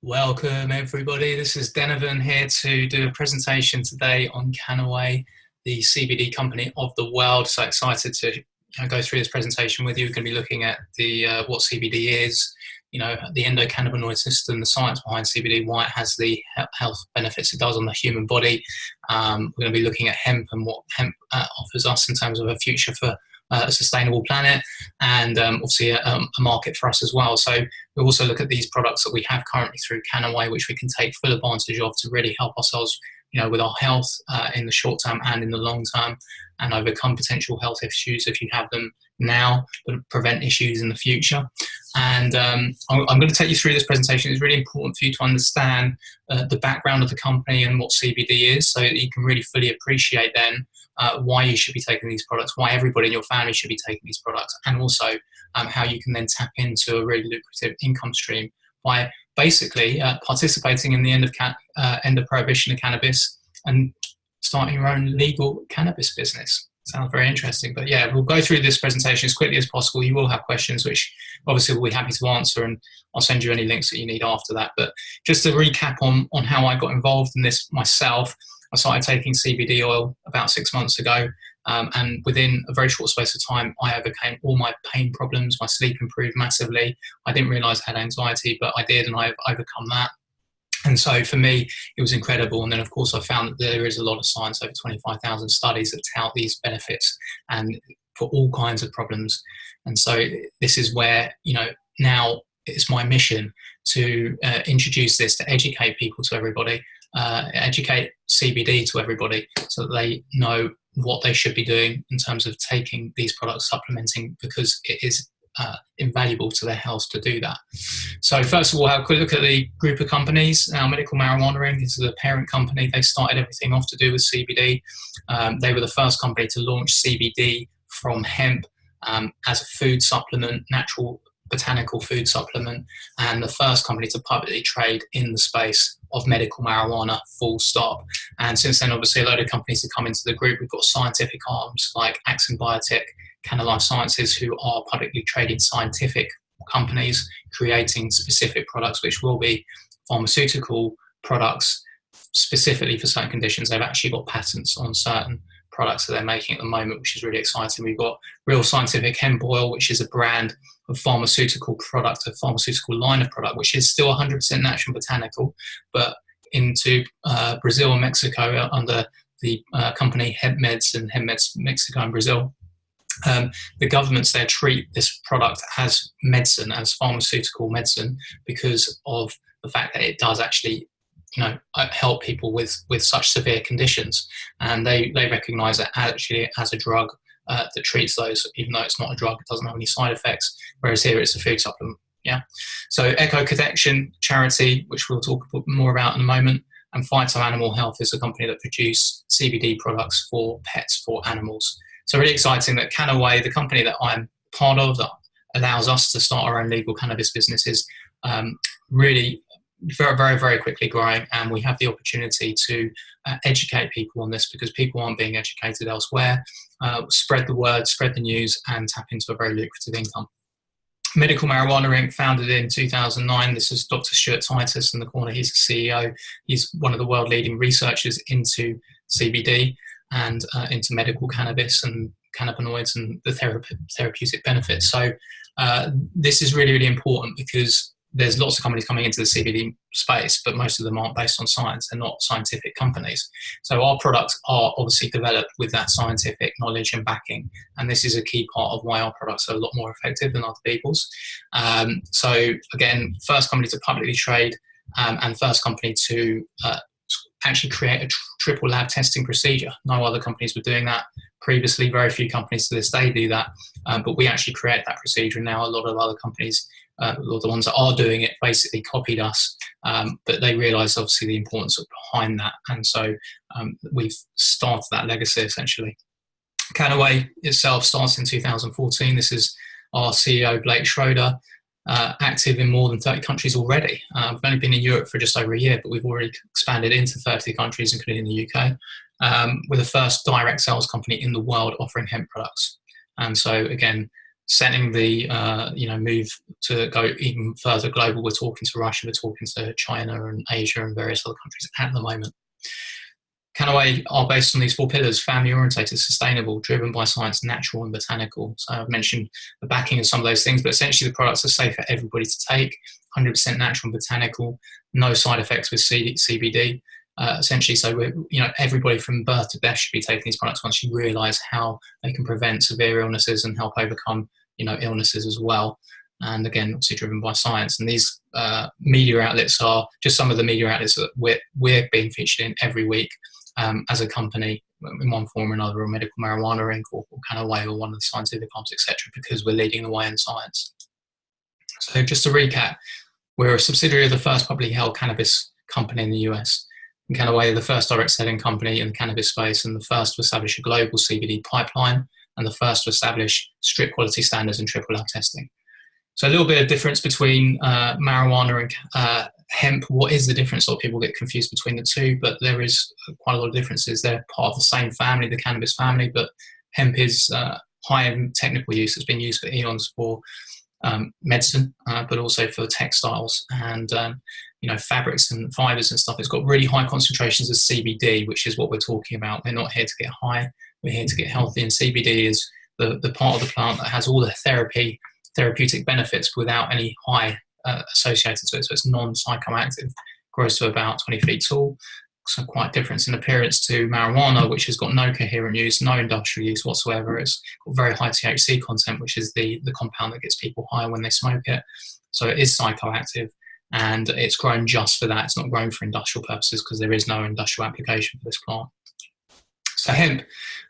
Welcome everybody, this is Denovan here to do a presentation today on Kannaway, the CBD company of the world. So excited to go through this presentation with you. We're going to be looking at the what CBD is, the endocannabinoid system, the science behind CBD, why it has the health benefits it does on the human body. We're going to be looking at hemp and what hemp offers us in terms of a future for a sustainable planet, and obviously a market for us as well. So we also look at these products that we have currently through Kannaway, which we can take full advantage of to really help ourselves, with our health in the short term and in the long term, and overcome potential health issues if you have them now, but prevent issues in the future. And I'm going to take you through this presentation. It's really important for you to understand the background of the company and what CBD is, so that you can really fully appreciate then why you should be taking these products, why everybody in your family should be taking these products, and also how you can then tap into a really lucrative income stream by basically participating in the end of prohibition of cannabis and starting your own legal cannabis business. Sounds very interesting, but yeah, we'll go through this presentation as quickly as possible. You will have questions, which obviously we'll be happy to answer, and I'll send you any links that you need after that. But just to recap on how I got involved in this myself, I started taking CBD oil about 6 months ago, and within a very short space of time, I overcame all my pain problems. My sleep improved massively. I didn't realise I had anxiety, but I did, and I've overcome that. And so for me, it was incredible. And then, of course, I found that there is a lot of science, over 25,000 studies that tout these benefits and for all kinds of problems. And so this is where, now it's my mission to introduce this, to educate people to everybody, educate CBD to everybody so that they know what they should be doing in terms of taking these products, supplementing, because it is invaluable to their health to do that. So first of all, have a quick look at the group of companies. Now, Medical Marijuana Inc. is the parent company. They started everything off to do with CBD. They were the first company to launch CBD from hemp as a food supplement, natural botanical food supplement, and the first company to publicly trade in the space of medical marijuana, full stop. And since then, obviously, a load of companies have come into the group. We've got scientific arms like Axon Biotech, Kannaway Sciences, who are publicly traded scientific companies creating specific products, which will be pharmaceutical products specifically for certain conditions. They've actually got patents on certain products that they're making at the moment, which is really exciting. We've got Real Scientific Hemp Oil, which is a brand of pharmaceutical product, a pharmaceutical line of product, which is still 100% natural botanical, but into Brazil and Mexico under the company Hemp Meds Mexico and Brazil. The governments there treat this product as medicine, as pharmaceutical medicine, because of the fact that it does actually help people with such severe conditions, and they recognise it actually as a drug that treats those, even though it's not a drug, it doesn't have any side effects, whereas here it's a food supplement. Yeah. So Eco Protection charity, which we'll talk more about in a moment, and Phyto Animal Health is a company that produce CBD products for pets, for animals. So really exciting that Kannaway, the company that I'm part of, that allows us to start our own legal cannabis business, is really very, very, very quickly growing, and we have the opportunity to educate people on this because people aren't being educated elsewhere. Spread the word, spread the news, and tap into a very lucrative income. Medical Marijuana Inc. founded in 2009. This is Dr. Stuart Titus in the corner. He's the CEO. He's one of the world leading researchers into CBD and into medical cannabis and cannabinoids and the therapeutic benefits. So this is really, really important because there's lots of companies coming into the CBD space, but most of them aren't based on science. They're not scientific companies. So our products are obviously developed with that scientific knowledge and backing. And this is a key part of why our products are a lot more effective than other people's. So again, first company to publicly trade and first company to actually create a triple lab testing procedure. No other companies were doing that previously. Very few companies to this day do that, but we actually create that procedure. And now a lot of other companies, or the ones that are doing it, basically copied us, but they realised obviously the importance of behind that, and so we've started that legacy essentially. Kannaway itself starts in 2014. This is our CEO Blake Schroeder, active in more than 30 countries already. We've only been in Europe for just over a year, but we've already expanded into 30 countries, including the UK. We're the first direct sales company in the world offering hemp products, and so again, setting the move to go even further global. We're talking to Russia, we're talking to China and Asia and various other countries at the moment. Kannaway are based on these 4 pillars: family orientated, sustainable, driven by science, natural and botanical. So I've mentioned the backing of some of those things, but essentially the products are safe for everybody to take, 100% natural and botanical, no side effects with CBD. Essentially, so everybody from birth to death should be taking these products once you realise how they can prevent severe illnesses and help overcome illnesses as well. And again, obviously driven by science. And these media outlets are just some of the media outlets that we're being featured in every week as a company in one form or another, or Medical Marijuana Inc. or Kannaway or one of the scientific arms, etc., because we're leading the way in science. So just to recap, we're a subsidiary of the first publicly held cannabis company in the US. And Kannaway are the first direct selling company in the cannabis space and the first to establish a global CBD pipeline and the first to establish strict quality standards and triple lab testing. So a little bit of difference between marijuana and hemp. What is the difference? A lot of people get confused between the two, but there is quite a lot of differences. They're part of the same family, the cannabis family, but hemp is high in technical use. It's been used for eons for medicine, but also for textiles and fabrics and fibers and stuff. It's got really high concentrations of CBD, which is what we're talking about. We're not here to get high, we're here to get healthy, and CBD is the part of the plant that has all the therapeutic benefits without any high associated to it. So it's non-psychoactive, grows to about 20 feet tall, so quite different in appearance to marijuana, which has got no coherent use, no industrial use whatsoever. It's got very high THC content, which is the compound that gets people high when they smoke it. So it is psychoactive, and it's grown just for that. It's not grown for industrial purposes because there is no industrial application for this plant. So hemp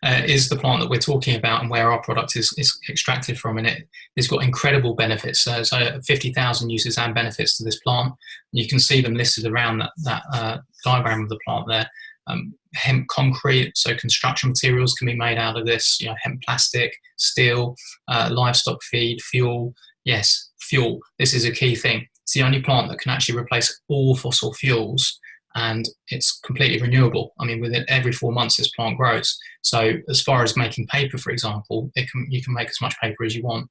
is the plant that we're talking about and where our product is extracted from, and it's got incredible benefits. So 50,000 uses and benefits to this plant. And you can see them listed around that diagram of the plant there. Hemp concrete, so construction materials can be made out of this, hemp plastic, steel, livestock feed, fuel. Yes, fuel. This is a key thing. It's the only plant that can actually replace all fossil fuels, and it's completely renewable. I mean, within every 4 months, this plant grows. So as far as making paper, for example, you can make as much paper as you want,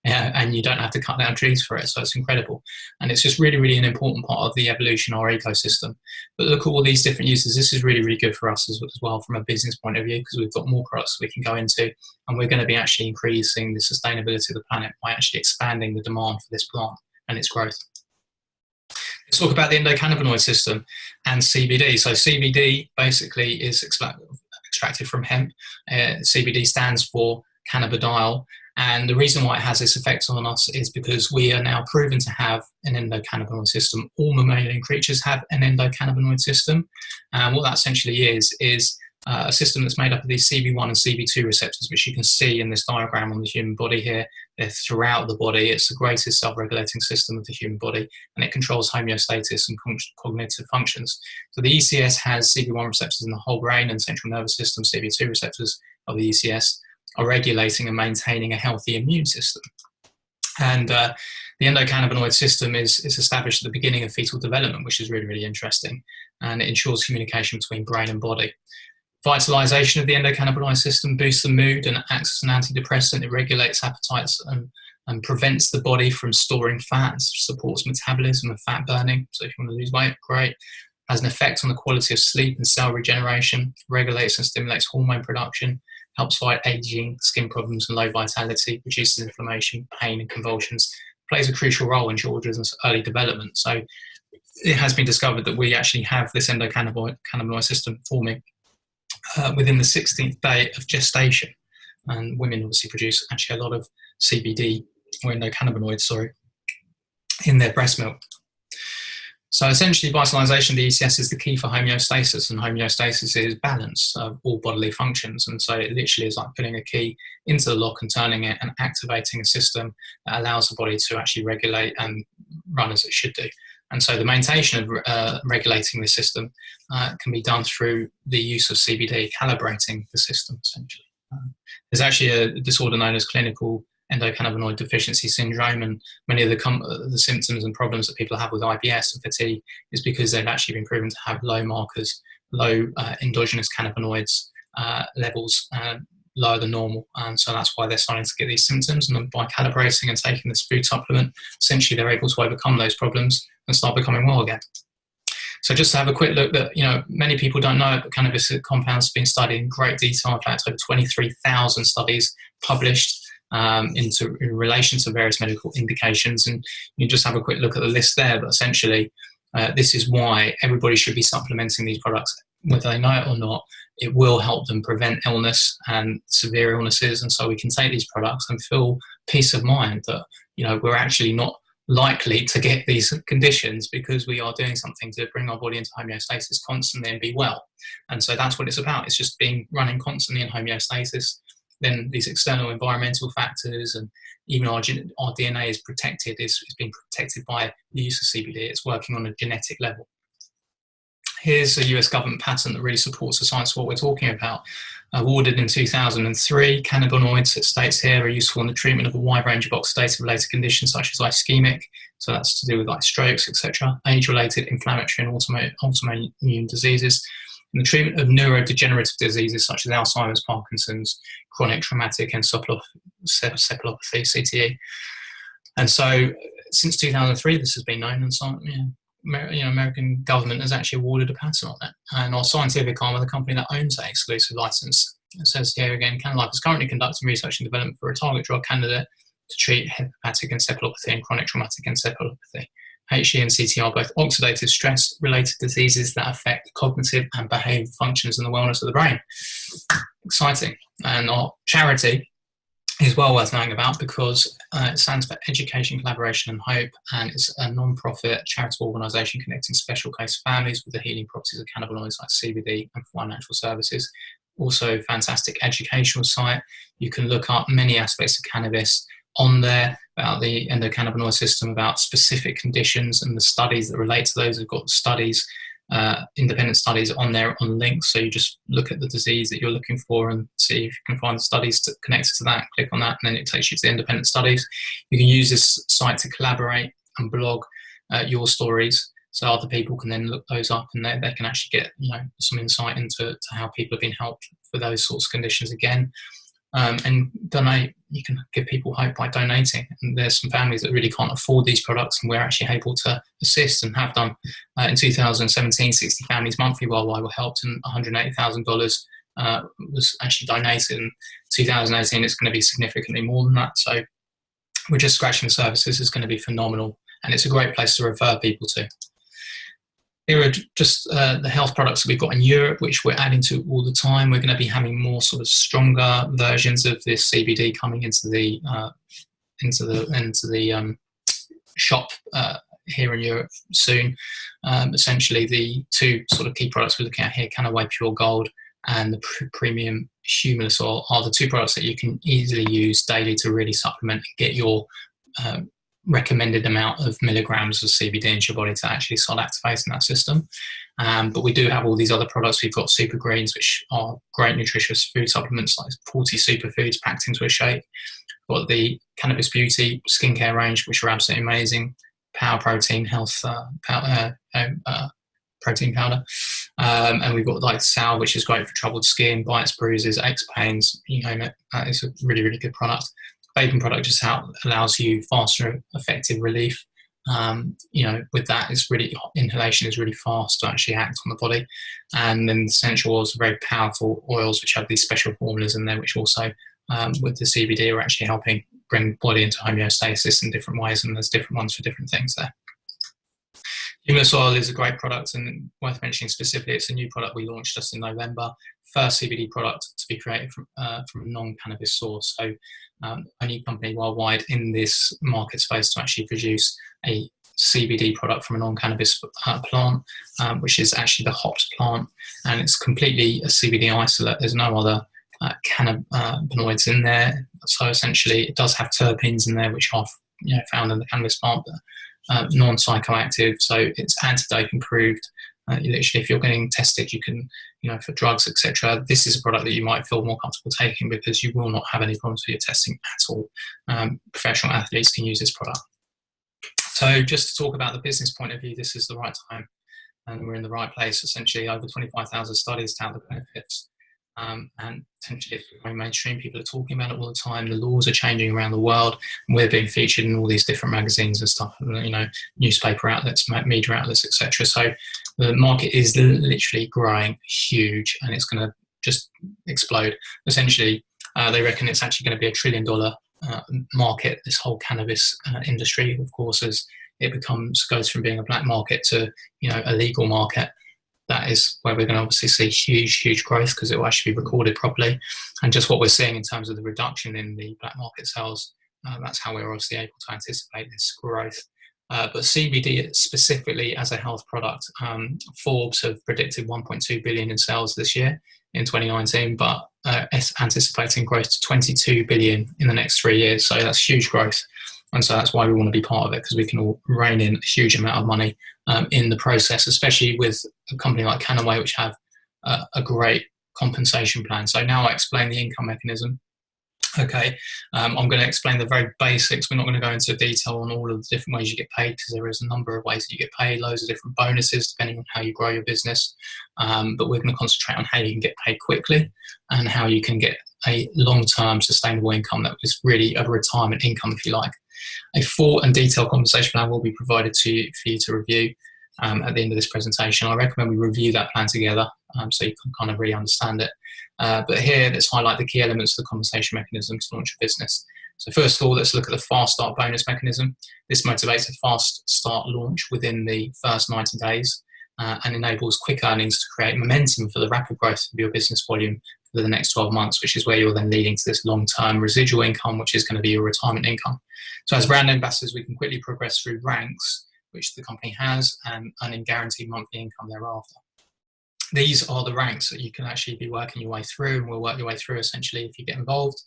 and you don't have to cut down trees for it. So it's incredible. And it's just really, really an important part of the evolution of our ecosystem. But look at all these different uses. This is really, really good for us as well from a business point of view, because we've got more products we can go into, and we're going to be actually increasing the sustainability of the planet by actually expanding the demand for this plant and its growth. Let's talk about the endocannabinoid system and CBD. So CBD basically is extracted from hemp. CBD stands for cannabidiol. And the reason why it has this effect on us is because we are now proven to have an endocannabinoid system. All mammalian creatures have an endocannabinoid system. And what that essentially is a system that's made up of these CB1 and CB2 receptors, which you can see in this diagram on the human body here. They're throughout the body. It's the greatest self-regulating system of the human body, and it controls homeostasis and cognitive functions. So the ECS has CB1 receptors in the whole brain and central nervous system. CB2 receptors of the ECS are regulating and maintaining a healthy immune system. And the endocannabinoid system is established at the beginning of fetal development, which is really, really interesting, and it ensures communication between brain and body. Vitalization of the endocannabinoid system boosts the mood and acts as an antidepressant. It regulates appetites and prevents the body from storing fats, supports metabolism and fat burning. So if you want to lose weight, great. Has an effect on the quality of sleep and cell regeneration, regulates and stimulates hormone production, helps fight aging, skin problems and low vitality, reduces inflammation, pain and convulsions, plays a crucial role in children's early development. So it has been discovered that we actually have this endocannabinoid system forming within the 16th day of gestation. And women obviously produce actually a lot of CBD, or endocannabinoids, in their breast milk. So essentially, vitalization of the ECS is the key for homeostasis, and homeostasis is balance of all bodily functions. And so it literally is like putting a key into the lock and turning it and activating a system that allows the body to actually regulate and run as it should do. And so the maintain of regulating the system can be done through the use of CBD, calibrating the system, essentially. There's actually a disorder known as clinical endocannabinoid deficiency syndrome, and many of the symptoms and problems that people have with IBS and fatigue is because they've actually been proven to have low markers, low endogenous cannabinoids levels lower than normal, and so that's why they're starting to get these symptoms. And by calibrating and taking this food supplement, essentially they're able to overcome those problems and start becoming well again. So just to have a quick look, that many people don't know, but cannabis compounds have been studied in great detail. In fact, over 23,000 studies published in relation to various medical indications, and you just have a quick look at the list there. But essentially, this is why everybody should be supplementing these products, whether they know it or not. It will help them prevent illness and severe illnesses, and so we can take these products and feel peace of mind that we're actually not likely to get these conditions because we are doing something to bring our body into homeostasis constantly and be well. And so that's what it's about. It's just running constantly in homeostasis. Then these external environmental factors, and even our DNA is protected, is being protected by the use of CBD. It's working on a genetic level. Here's a US government patent that really supports the science of what we're talking about. Awarded in 2003, cannabinoids, it states here, are useful in the treatment of a wide range of oxidative-related conditions such as ischemic, so that's to do with like strokes, etc., age-related, inflammatory and autoimmune diseases, in the treatment of neurodegenerative diseases such as Alzheimer's, Parkinson's, chronic traumatic encephalopathy, CTE. And so since 2003, this has been known, and so, American government has actually awarded a patent on it. And our scientific arm, the company that owns that exclusive license, it says here again, Kannaway is currently conducting research and development for a target drug candidate to treat hepatic encephalopathy and chronic traumatic encephalopathy. HE and CT are both oxidative stress-related diseases that affect cognitive and behavioural functions and the wellness of the brain. Exciting. And our charity is well worth knowing about because it stands for Education, Collaboration and Hope, and it's a non-profit charitable organisation connecting special case families with the healing properties of cannabinoids like CBD and financial services. Also, fantastic educational site. You can look up many aspects of cannabis on there about the endocannabinoid system, about specific conditions and the studies that relate to those. We've got studies, independent studies on there on links, so you just look at the disease that you're looking for and see if you can find the studies connected to that, click on that, and then it takes you to the independent studies. You can use this site to collaborate and blog your stories, so other people can then look those up and they can actually get some insight into how people have been helped for those sorts of conditions again. And donate. You can give people hope by donating. And there's some families that really can't afford these products, and we're actually able to assist and have done. In 2017, 60 families monthly worldwide were helped, and $180,000 was actually donated. In 2018, it's going to be significantly more than that. So we're just scratching the surface. Is going to be phenomenal, and it's a great place to refer people to. Here are just the health products that we've got in Europe, which we're adding to all the time. We're going to be having more sort of stronger versions of this CBD coming into the shop here in Europe soon. Essentially, the two sort of key products we're looking at here, Kannaway Pure Gold and the Premium Humulus Oil, are the two products that you can easily use daily to really supplement and get your recommended amount of milligrams of CBD into your body to actually start activating that system. But we do have all these other products. We've got Super Greens, which are great nutritious food supplements, like 40 superfoods packed into a shake. We've got the Cannabis Beauty skincare range, which are absolutely amazing. Power Protein Health protein powder. And we've got like Salve, which is great for troubled skin, bites, bruises, aches, pains, you name it. It's a really, really good product. Vaping product just allows you faster, effective relief. With that, it's really, inhalation is really fast to actually act on the body. And then essential oils are very powerful oils, which have these special formulas in there, which also, with the CBD, are actually helping bring the body into homeostasis in different ways. And there's different ones for different things there. Humulus oil is a great product, and worth mentioning specifically, it's a new product we launched just in November. First CBD product to be created from a non-cannabis source. So only company worldwide in this market space to actually produce a CBD product from a non-cannabis plant, which is actually the hops plant, and it's completely a CBD isolate. There's no other cannabinoids in there. So essentially, it does have terpenes in there, which are found in the cannabis plant, but non-psychoactive, so it's antidote approved. Literally, if you're getting tested, you can, for drugs, etc. This is a product that you might feel more comfortable taking because you will not have any problems with your testing at all. Professional athletes can use this product. So just to talk about the business point of view, this is the right time and we're in the right place. Essentially, over 25,000 studies to have the benefits. and potentially it's becoming mainstream. People are talking about it all the time. The laws are changing around the world, and we're being featured in all these different magazines and stuff, newspaper outlets, media outlets, etc. So the market is literally growing huge, and it's going to just explode. Essentially, they reckon it's actually going to be $1 trillion market, this whole cannabis industry, of course, as it goes from being a black market to a legal market. That is where we're going to obviously see huge growth, because it will actually be recorded properly. And just what we're seeing in terms of the reduction in the black market sales, that's how we're obviously able to anticipate this growth. But CBD specifically as a health product, Forbes have predicted 1.2 billion in sales this year in 2019, but anticipating growth to 22 billion in the next 3 years. So that's huge growth. And so that's why we want to be part of it, because we can all rein in a huge amount of money in the process, especially with a company like Kannaway, which have a great compensation plan. So now I explain the income mechanism. Okay, I'm going to explain the very basics. We're not going to go into detail on all of the different ways you get paid, because there is a number of ways that you get paid, loads of different bonuses depending on how you grow your business. But we're going to concentrate on how you can get paid quickly and how you can get a long-term sustainable income that is really a retirement income, if you like. A full and detailed compensation plan will be provided for you to review at the end of this presentation. I recommend we review that plan together so you can kind of really understand it. But here, let's highlight the key elements of the compensation mechanism to launch a business. So first of all, let's look at the fast start bonus mechanism. This motivates a fast start launch within the first 90 days and enables quick earnings to create momentum for the rapid growth of your business volume for the next 12 months, which is where you're then leading to this long-term residual income, which is going to be your retirement income. So as brand ambassadors, we can quickly progress through ranks, which the company has, and earning guaranteed monthly income thereafter. These are the ranks that you can actually be working your way through, and we'll work your way through essentially if you get involved.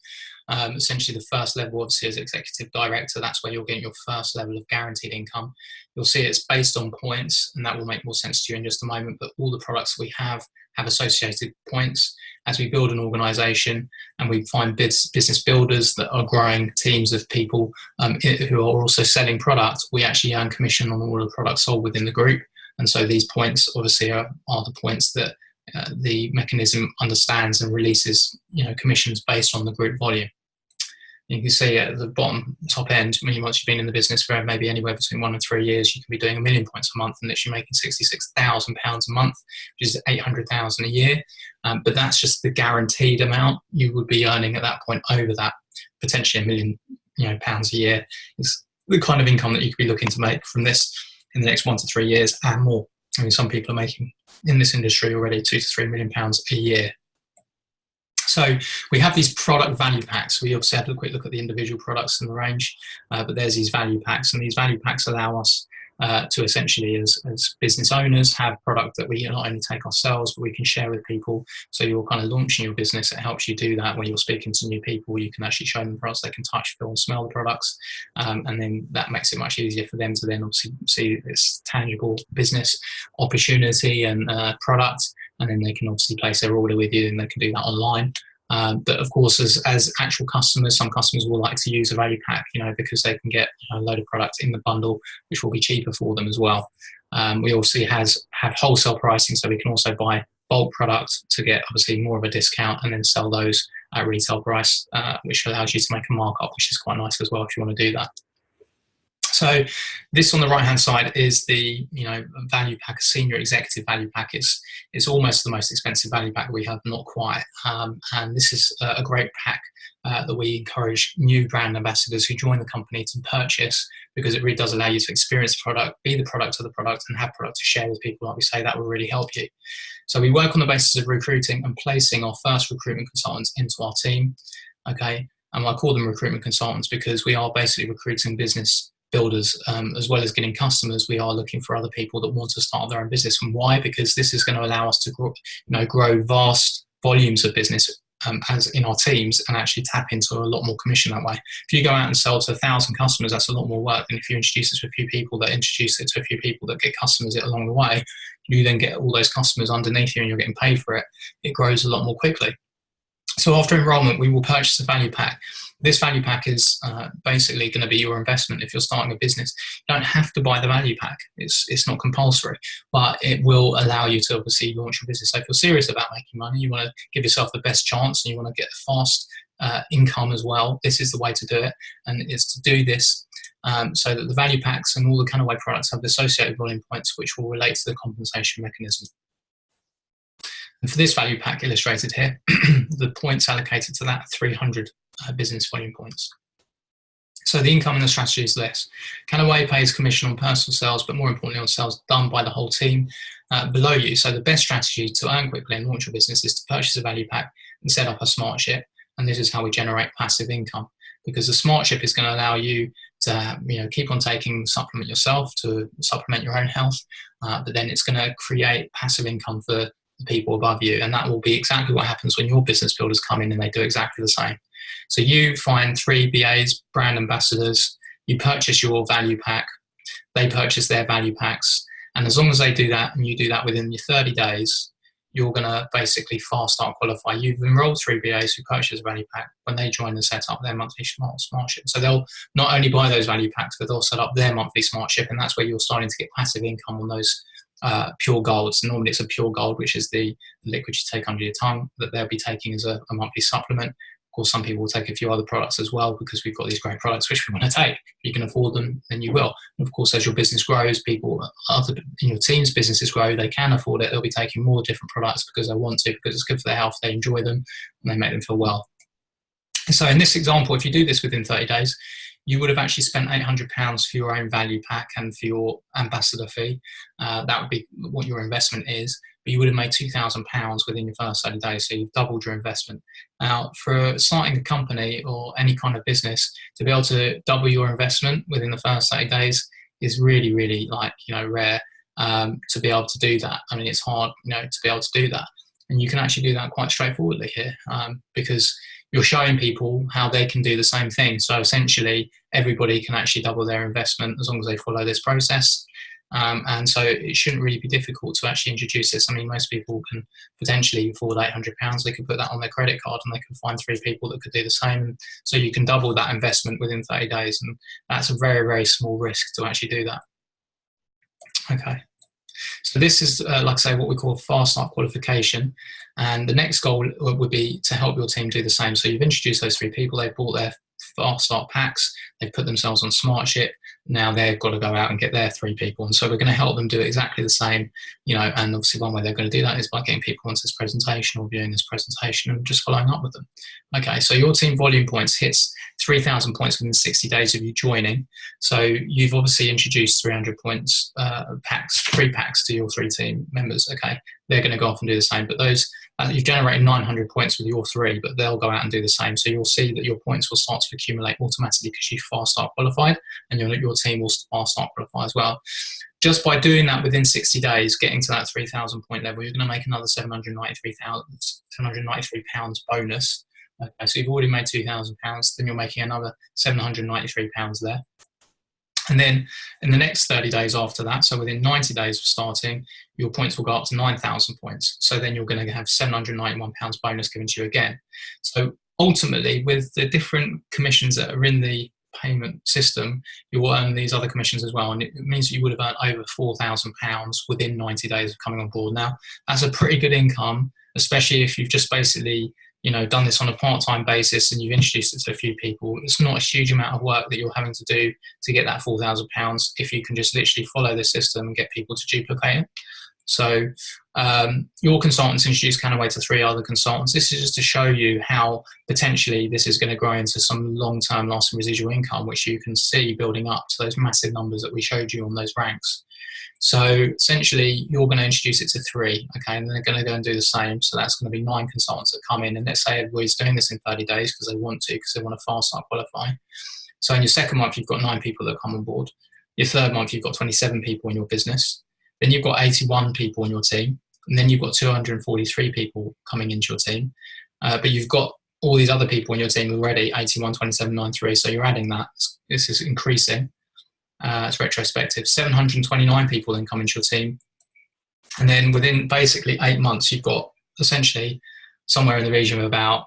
Essentially, the first level obviously is executive director. That's where you're getting your first level of guaranteed income. You'll see it's based on points, and that will make more sense to you in just a moment. But all the products we have associated points. As we build an organization and we find business builders that are growing teams of people who are also selling products, we actually earn commission on all of the products sold within the group. And so these points obviously are the points that the mechanism understands and releases commissions based on the group volume. You can see at the bottom top end, once you've been in the business for maybe anywhere between 1 and 3 years, you can be doing 1 million points a month and literally making £66,000 a month, which is 800,000 a year. But that's just the guaranteed amount you would be earning at that point. Over that, potentially £1 million pounds a year is the kind of income that you could be looking to make from this in the next 1 to 3 years and more. I mean, some people are making in this industry already £2 to £3 million a year. So we have these product value packs. We obviously had a quick look at the individual products in the range, but there's these value packs, and these value packs allow us to essentially, as business owners, have product that we not only take ourselves, but we can share with people. So you're kind of launching your business. It helps you do that when you're speaking to new people. You can actually show them products they can touch, feel, and smell the products, and then that makes it much easier for them to then obviously see this tangible business opportunity and product. And then they can obviously place their order with you, and they can do that online. But of course, as actual customers, some customers will like to use a value pack, because they can get a load of products in the bundle, which will be cheaper for them as well. We also have wholesale pricing, so we can also buy bulk products to get obviously more of a discount and then sell those at retail price, which allows you to make a markup, which is quite nice as well if you want to do that. So this on the right-hand side is the value pack, a senior executive value pack. It's almost the most expensive value pack we have, not quite. And this is a great pack that we encourage new brand ambassadors who join the company to purchase, because it really does allow you to experience the product, be the product of the product, and have product to share with people. Like we say, that will really help you. So we work on the basis of recruiting and placing our first recruitment consultants into our team. Okay, and I call them recruitment consultants because we are basically recruiting business builders, as well as getting customers. We are looking for other people that want to start their own business. And why? Because this is going to allow us to grow vast volumes of business as in our teams, and actually tap into a lot more commission that way. If you go out and sell to 1,000 customers, that's a lot more work than if you introduce it to a few people that introduce it to a few people that get customers along the way. You then get all those customers underneath you and you're getting paid for it. It grows a lot more quickly. So after enrollment, we will purchase a value pack. This value pack is basically going to be your investment if you're starting a business. You don't have to buy the value pack. It's not compulsory, but it will allow you to obviously launch your business. So if you're serious about making money, you want to give yourself the best chance and you want to get fast income as well, this is the way to do it. And it's to do this so that the value packs and all the Kannaway products have the associated volume points, which will relate to the compensation mechanism. And for this value pack illustrated here, the points allocated to that 300 business volume points. So the income and the strategy is this. Kannaway pays commission on personal sales, but more importantly on sales done by the whole team below you. So the best strategy to earn quickly and launch your business is to purchase a value pack and set up a smart ship. And this is how we generate passive income, because the smart ship is going to allow you to keep on taking supplement yourself to supplement your own health, but then it's going to create passive income for the people above you, and that will be exactly what happens when your business builders come in and they do exactly the same. So you find 3 BAs, brand ambassadors, you purchase your value pack, they purchase their value packs, and as long as they do that and you do that within your 30 days, you're going to basically fast start qualify. You've enrolled 3 BAs who purchase a value pack. When they join and set up their monthly smart ship, so they'll not only buy those value packs, but they'll set up their monthly smart ship, and that's where you're starting to get passive income on those pure golds. Normally it's a pure gold, which is the liquid you take under your tongue, that they'll be taking as a monthly supplement. Of course, some people will take a few other products as well, because we've got these great products which we want to take. If you can afford them, then you will. And of course, as your business grows, people other in your team's businesses grow, they can afford it. They'll be taking more different products because they want to, because it's good for their health, they enjoy them, and they make them feel well. So in this example, if you do this within 30 days, you would have actually spent £800 for your own value pack and for your ambassador fee. That would be what your investment is, but you would have made £2,000 within your first 30 days, so you've doubled your investment. Now, for starting a company or any kind of business, to be able to double your investment within the first 30 days is really, really rare to be able to do that. I mean, it's hard, to be able to do that. And you can actually do that quite straightforwardly here because you're showing people how they can do the same thing. So essentially, everybody can actually double their investment as long as they follow this process. And so it shouldn't really be difficult to actually introduce this. I mean, most people can potentially afford £800. They could put that on their credit card and they can find 3 people that could do the same. So you can double that investment within 30 days. And that's a very, very small risk to actually do that. Okay. So this is, like I say, what we call fast start qualification. And the next goal would be to help your team do the same. So you've introduced those 3 people, they've bought their fast start packs, they've put themselves on smart ship. Now they've got to go out and get their 3 people. And so we're going to help them do exactly the same, and obviously one way they're going to do that is by getting people onto this presentation or viewing this presentation and just following up with them. Okay, so your team volume points hits 3,000 points within 60 days of you joining. So you've obviously introduced 300 points packs, 3 packs to your 3 team members. Okay, they're going to go off and do the same, but those you've generated 900 points with your 3, but they'll go out and do the same. So you'll see that your points will start to accumulate automatically because you fast start qualified, and your team will fast start qualify as well. Just by doing that within 60 days, getting to that 3,000 point level, you're going to make another £793 bonus. Okay, so you've already made £2,000, then you're making another £793 there. And then in the next 30 days after that, so within 90 days of starting, your points will go up to 9,000 points. So then you're going to have £791 bonus given to you again. So ultimately, with the different commissions that are in the payment system, you will earn these other commissions as well. And it means that you would have earned over £4,000 within 90 days of coming on board. Now, that's a pretty good income, especially if you've just basically done this on a part-time basis and you've introduced it to a few people. It's not a huge amount of work that you're having to do to get that £4,000 if you can just literally follow the system and get people to duplicate it. So your consultants introduced Kannaway to 3 other consultants. This is just to show you how potentially this is going to grow into some long-term lasting residual income, which you can see building up to those massive numbers that we showed you on those ranks. So essentially, you're going to introduce it to 3, okay, and they're going to go and do the same. So that's going to be 9 consultants that come in, and let's say everybody's doing this in 30 days because they want to fast start qualify. So in your second month, you've got 9 people that come on board. Your third month, you've got 27 people in your business. Then you've got 81 people in your team, and then you've got 243 people coming into your team. But you've got all these other people in your team already, 81, 27, 93. So you're adding that. This is increasing. It's retrospective. 729 people then come into your team. And then within basically 8 months, you've got essentially somewhere in the region of about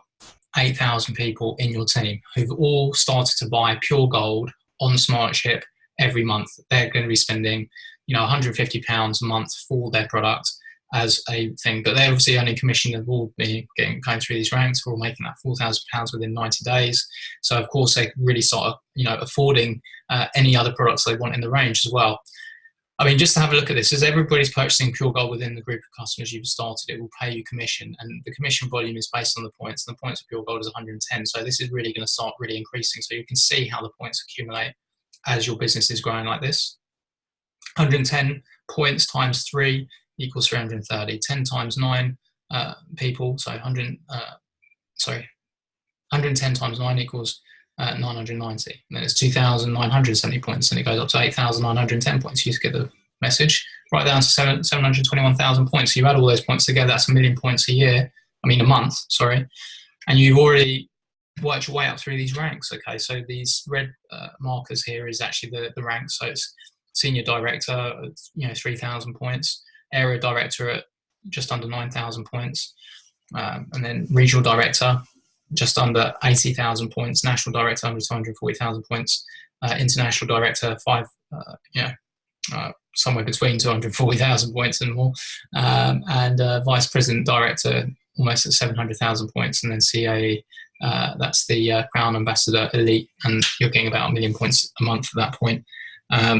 8,000 people in your team who've all started to buy pure gold on Smartship every month. They're going to be spending, £150 a month for their product as a thing, but they obviously only commission have all been going through these ranks, or making that £4,000 within 90 days. So of course they really start, affording any other products they want in the range as well. I mean, just to have a look at this, as everybody's purchasing pure gold within the group of customers you've started, it will pay you commission, and the commission volume is based on the points, and the points of pure gold is 110. So this is really going to start really increasing. So you can see how the points accumulate as your business is growing like this. 110 points times 3 equals 330. 10 times 9 people, so 110 times 9 equals 990. And then it's 2,970 points, and it goes up to 8,910 points. You just get the message. Right down to 721,000 points. So you add all those points together, that's 1 million points a month, sorry. And you've already worked your way up through these ranks, okay? So these red markers here is actually the rank. So it's senior director, 3,000 points. Area director at just under 9,000 points. And then regional director, just under 80,000 points, national director under 240,000 points, international director somewhere between 240,000 points and more, and vice president director almost at 700,000 points, and then CAE, that's the Crown Ambassador Elite, and you're getting about 1 million points a month at that point.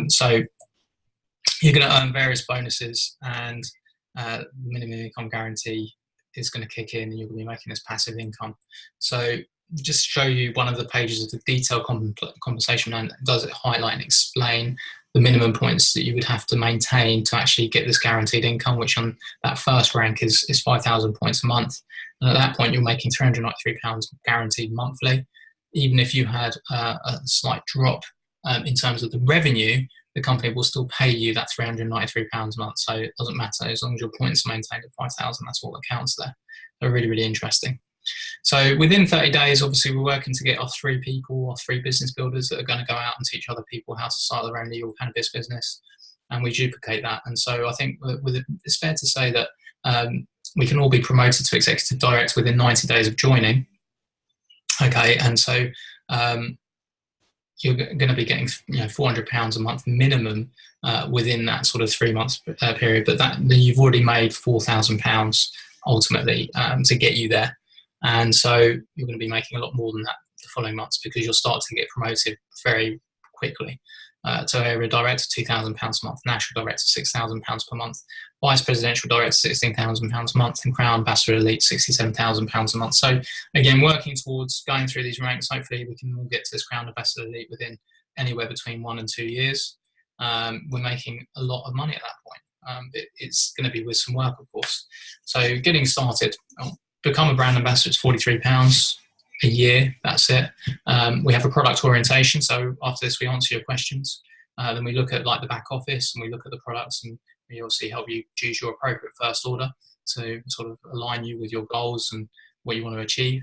So you're going to earn various bonuses, and the minimum income guarantee is going to kick in, and you're going to be making this passive income. So just show you one of the pages of the detailed compensation plan. Does it highlight and explain the minimum points that you would have to maintain to actually get this guaranteed income, which on that first rank is 5,000 points a month. And at that point, you're making £393 guaranteed monthly. Even if you had a slight drop in terms of the revenue, the company will still pay you that £393 a month. So it doesn't matter, as long as your points are maintained at 5,000, that's all that counts there. They're really, really interesting. So within 30 days, obviously, we're working to get our 3 business builders that are going to go out and teach other people how to start their own legal cannabis business. And we duplicate that. And so I think it's fair to say that we can all be promoted to executive director within 90 days of joining. Okay, and so you're going to be getting £400 a month minimum within that sort of 3 months period. But then you've already made £4,000 ultimately to get you there. And so you're going to be making a lot more than that the following months, because you'll start to get promoted very quickly. To area director, £2,000 a month, national director, £6,000 per month, vice presidential director, £16,000 a month, and Crown Ambassador Elite, £67,000 a month. So again, working towards going through these ranks, hopefully we can all get to this Crown Ambassador Elite within anywhere between 1 and 2 years. We're making a lot of money at that point. It's going to be with some work, of course. So getting started, become a brand ambassador, it's £43 a year, that's it. We have a product orientation, so after this we answer your questions. Then we look at like the back office, and we look at the products, and we obviously help you choose your appropriate first order to sort of align you with your goals and what you want to achieve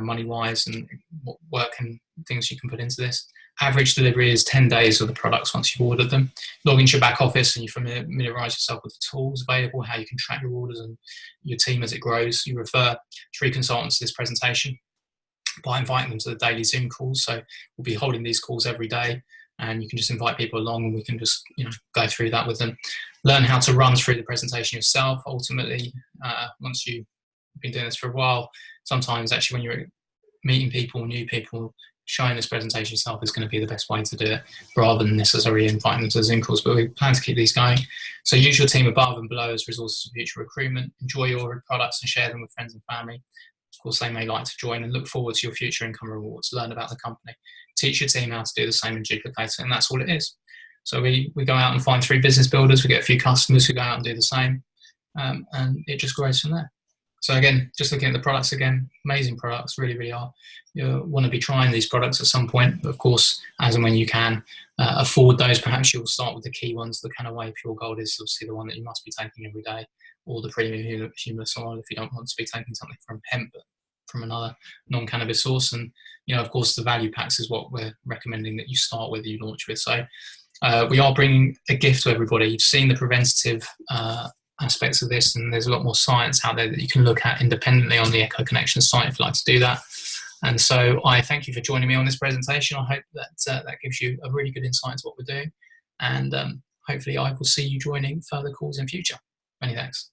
money-wise, and what work and things you can put into this. Average delivery is 10 days of the products once you've ordered them. Log into your back office and you familiarise yourself with the tools available, how you can track your orders and your team as it grows. You refer 3 consultants to this presentation by inviting them to the daily Zoom calls. So we'll be holding these calls every day, and you can just invite people along, and we can just go through that with them. Learn how to run through the presentation yourself. Ultimately, once you've been doing this for a while, sometimes actually when you're meeting people, new people, showing this presentation yourself is going to be the best way to do it, rather than necessarily inviting them to the Zoom calls. But we plan to keep these going. So use your team above and below as resources for future recruitment. Enjoy your products and share them with friends and family. Of course, they may like to join, and look forward to your future income rewards. Learn about the company. Teach your team how to do the same and duplicate it, and that's all it is. So we go out and find 3 business builders. We get a few customers who go out and do the same, and it just grows from there. So again, just looking at the products again, amazing products, really, really are. You want to be trying these products at some point, but of course, as and when you can afford those, perhaps you'll start with the key ones. The Kannaway Pure Gold is obviously the one that you must be taking every day, or the premium humus oil if you don't want to be taking something from hemp, but from another non-cannabis source. And of course, the value packs is what we're recommending that you start with, you launch with. So we are bringing a gift to everybody. You've seen the preventative aspects of this, and there's a lot more science out there that you can look at independently on the Echo Connection site if you'd like to do that. And so I thank you for joining me on this presentation. I hope that that gives you a really good insight into what we're doing, and hopefully I will see you joining further calls in future. Many thanks.